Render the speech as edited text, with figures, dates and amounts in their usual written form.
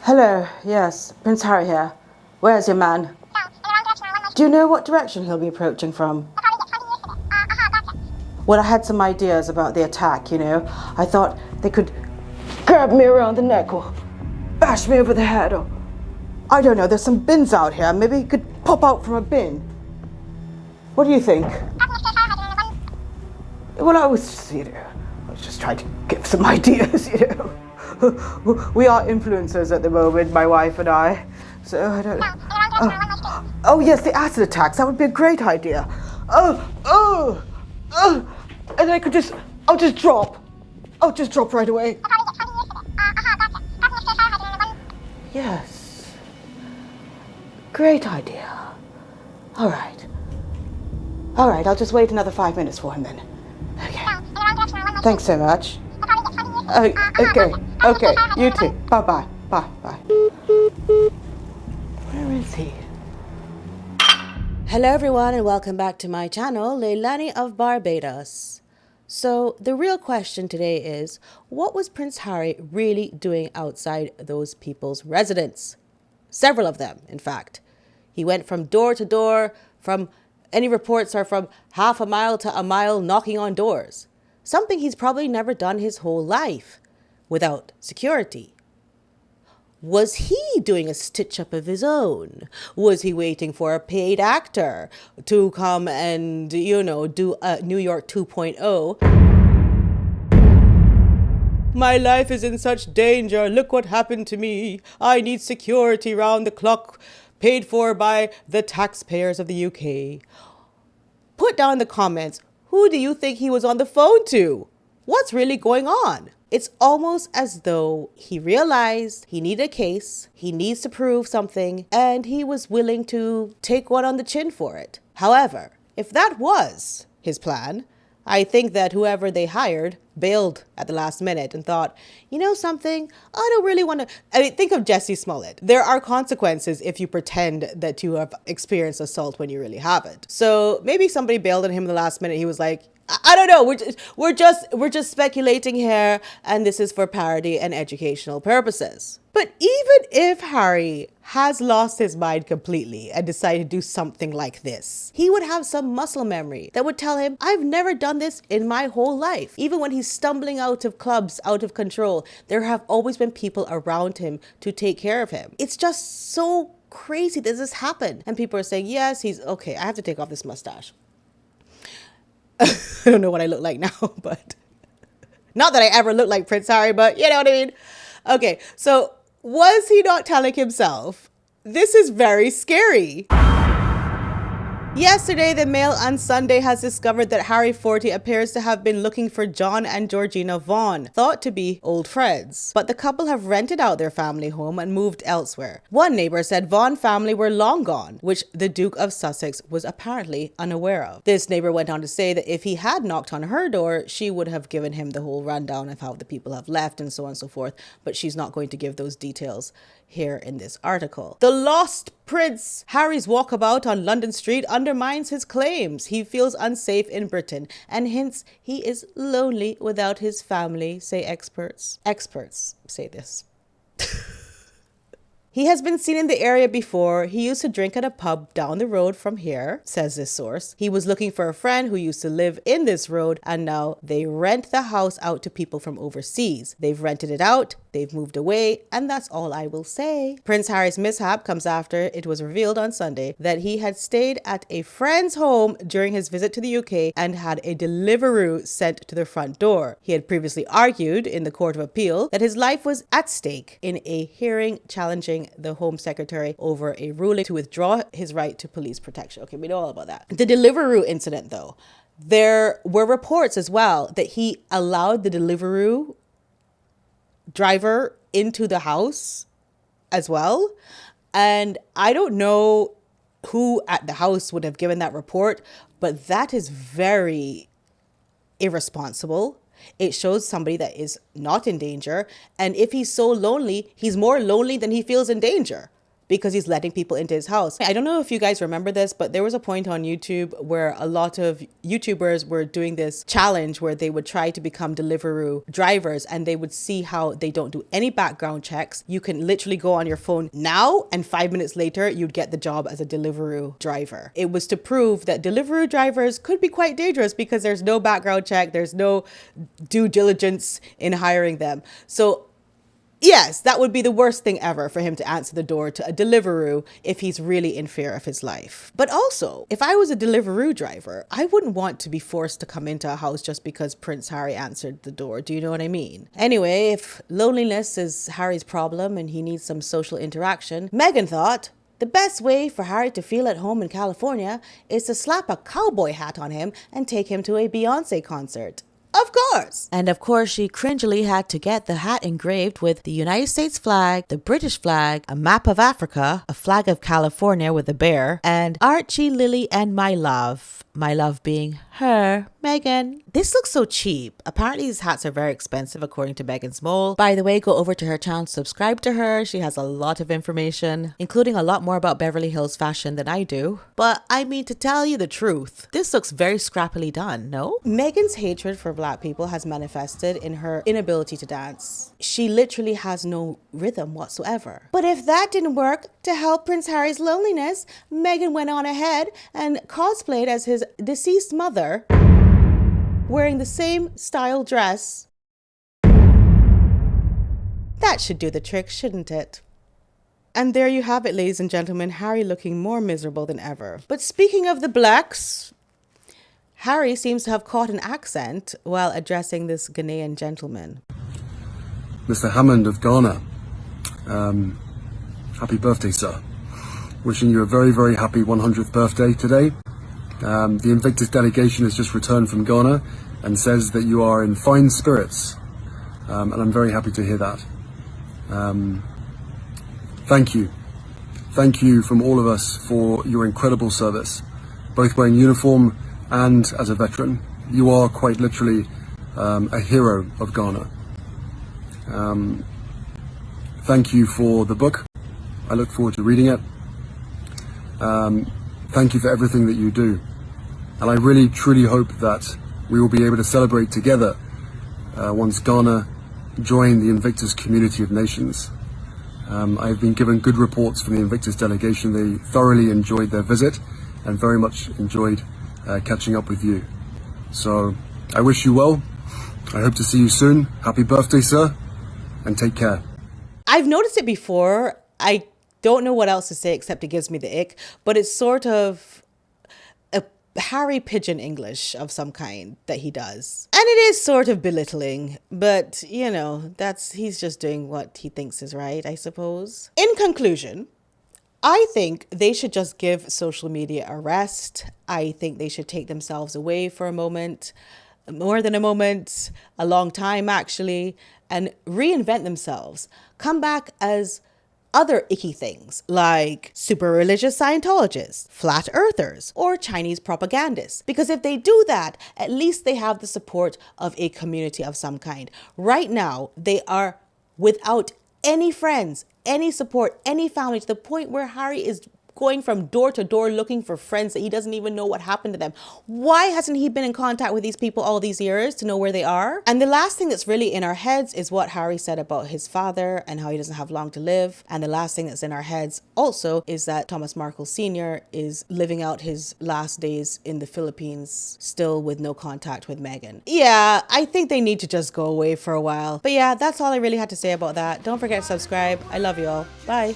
Hello, yes, Prince Harry here. Where's your man? Do you know what direction he'll be approaching from? Well, I had some ideas about the attack, I thought they could grab me around the neck or bash me over the head or... I don't know, there's some bins out here. Maybe he could pop out from a bin. What do you think? Well, I was just trying to give some ideas, We are influencers at the moment, my wife and I. So, I don't know. Oh, yes, the acid attacks. That would be a great idea. And I could I'll just drop. I'll just drop right away. Yes. Great idea. All right, I'll just wait another 5 minutes for him then. Okay. Thanks so much. Okay, you too. Bye. Where is he? Hello everyone and welcome back to my channel, Leilani of Barbados. So the real question today is, what was Prince Harry really doing outside those people's residence? Several of them, in fact. He went from door to door, any reports are from half a mile to a mile knocking on doors. Something he's probably never done his whole life without security. Was he doing a stitch-up of his own? Was he waiting for a paid actor to come and, do a New York 2.0? My life is in such danger. Look what happened to me. I need security round the clock, paid for by the taxpayers of the UK. Put down in the comments, who do you think he was on the phone to? What's really going on? It's almost as though he realized he needed a case, he needs to prove something, and he was willing to take one on the chin for it. However, if that was his plan, I think that whoever they hired bailed at the last minute and thought, you know something, I don't really want to... think of Jesse Smollett. There are consequences if you pretend that you have experienced assault when you really haven't. So maybe somebody bailed on him in the last minute. He was like, I don't know, we're just speculating here, and this is for parody and educational purposes. But even if Harry has lost his mind completely and decided to do something like this, he would have some muscle memory that would tell him, I've never done this in my whole life. Even when he's stumbling out of clubs, out of control, there have always been people around him to take care of him. It's just so crazy that this happened. And people are saying, yes, he's okay. I have to take off this mustache. I don't know what I look like now, but not that I ever look like Prince Harry, but you know what I mean? Okay, so was he not telling himself, this is very scary? Yesterday, the Mail on Sunday has discovered that Harry 40 appears to have been looking for John and Georgina Vaughan, thought to be old friends. But the couple have rented out their family home and moved elsewhere. One neighbor said Vaughan family were long gone, which the Duke of Sussex was apparently unaware of. This neighbor went on to say that if he had knocked on her door, she would have given him the whole rundown of how the people have left and so on and so forth, but she's not going to give those details here in this article. The lost Prince Harry's walkabout on London Street undermines his claims. He feels unsafe in Britain and hints he is lonely without his family, say experts. Experts say this. He has been seen in the area before. He used to drink at a pub down the road from here, says this source. He was looking for a friend who used to live in this road, and now they rent the house out to people from overseas. They've rented it out, they've moved away, and that's all I will say. Prince Harry's mishap comes after it was revealed on Sunday that he had stayed at a friend's home during his visit to the UK and had a Deliveroo sent to the front door. He had previously argued in the Court of Appeal that his life was at stake in a hearing challenging the Home Secretary over a ruling to withdraw his right to police protection. Okay, we know all about that. The Deliveroo incident, though, there were reports as well that he allowed the Deliveroo driver into the house as well. And I don't know who at the house would have given that report, but that is very irresponsible. It shows somebody that is not in danger. And if he's so lonely, he's more lonely than he feels in danger. because he's letting people into his house. I don't know if you guys remember this, but there was a point on YouTube where a lot of YouTubers were doing this challenge where they would try to become Deliveroo drivers, and they would see how they don't do any background checks. You can literally go on your phone now, and 5 minutes later, you'd get the job as a Deliveroo driver. It was to prove that Deliveroo drivers could be quite dangerous because there's no background check, there's no due diligence in hiring them. So yes, that would be the worst thing ever for him to answer the door to a Deliveroo if he's really in fear of his life. But also, if I was a Deliveroo driver, I wouldn't want to be forced to come into a house just because Prince Harry answered the door. Do you know what I mean? Anyway, if loneliness is Harry's problem and he needs some social interaction, Meghan thought the best way for Harry to feel at home in California is to slap a cowboy hat on him and take him to a Beyonce concert. Of course. And of course, she cringily had to get the hat engraved with the United States flag, the British flag, a map of Africa, a flag of California with a bear, and Archie, Lily, and my love. My love being her, Meghan. This looks so cheap. Apparently these hats are very expensive according to Meghan's mole. By the way, go over to her channel, subscribe to her. She has a lot of information, including a lot more about Beverly Hills fashion than I do. But I mean, to tell you the truth, this looks very scrappily done, no? Meghan's hatred for Black people has manifested in her inability to dance. She literally has no rhythm whatsoever. But if that didn't work to help Prince Harry's loneliness, Meghan went on ahead and cosplayed as his deceased mother, wearing the same style dress. That should do the trick, shouldn't it? And there you have it, ladies and gentlemen, Harry looking more miserable than ever. But speaking of the Blacks, Harry seems to have caught an accent while addressing this Ghanaian gentleman. Mr. Hammond of Ghana, happy birthday, sir. Wishing you a very, very happy 100th birthday today. The Invictus delegation has just returned from Ghana and says that you are in fine spirits, and I'm very happy to hear that. Thank you. Thank you from all of us for your incredible service, both wearing uniform and as a veteran. You are quite literally a hero of Ghana. Thank you for the book. I look forward to reading it. Thank you for everything that you do. And I really, truly hope that we will be able to celebrate together once Ghana join the Invictus community of nations. I've been given good reports from the Invictus delegation. They thoroughly enjoyed their visit and very much enjoyed catching up with you. So I wish you well. I hope to see you soon. Happy birthday, sir, and take care. I've noticed it before. I don't know what else to say except it gives me the ick, but it's sort of a Harry Pigeon English of some kind that he does. And it is sort of belittling, but you know, he's just doing what he thinks is right, I suppose. In conclusion, I think they should just give social media a rest. I think they should take themselves away for a moment, more than a moment, a long time actually, and reinvent themselves. Come back as other icky things like super religious Scientologists, flat earthers, or Chinese propagandists. Because if they do that, at least they have the support of a community of some kind. Right now, they are without any friends, any support, any family, to the point where Harry is going from door to door looking for friends that he doesn't even know what happened to them. Why hasn't he been in contact with these people all these years to know where they are? And the last thing that's really in our heads is what Harry said about his father and how he doesn't have long to live. And the last thing that's in our heads also is that Thomas Markle Sr. is living out his last days in the Philippines, still with no contact with Meghan. Yeah, I think they need to just go away for a while. But yeah, that's all I really had to say about that. Don't forget to subscribe. I love you all. Bye.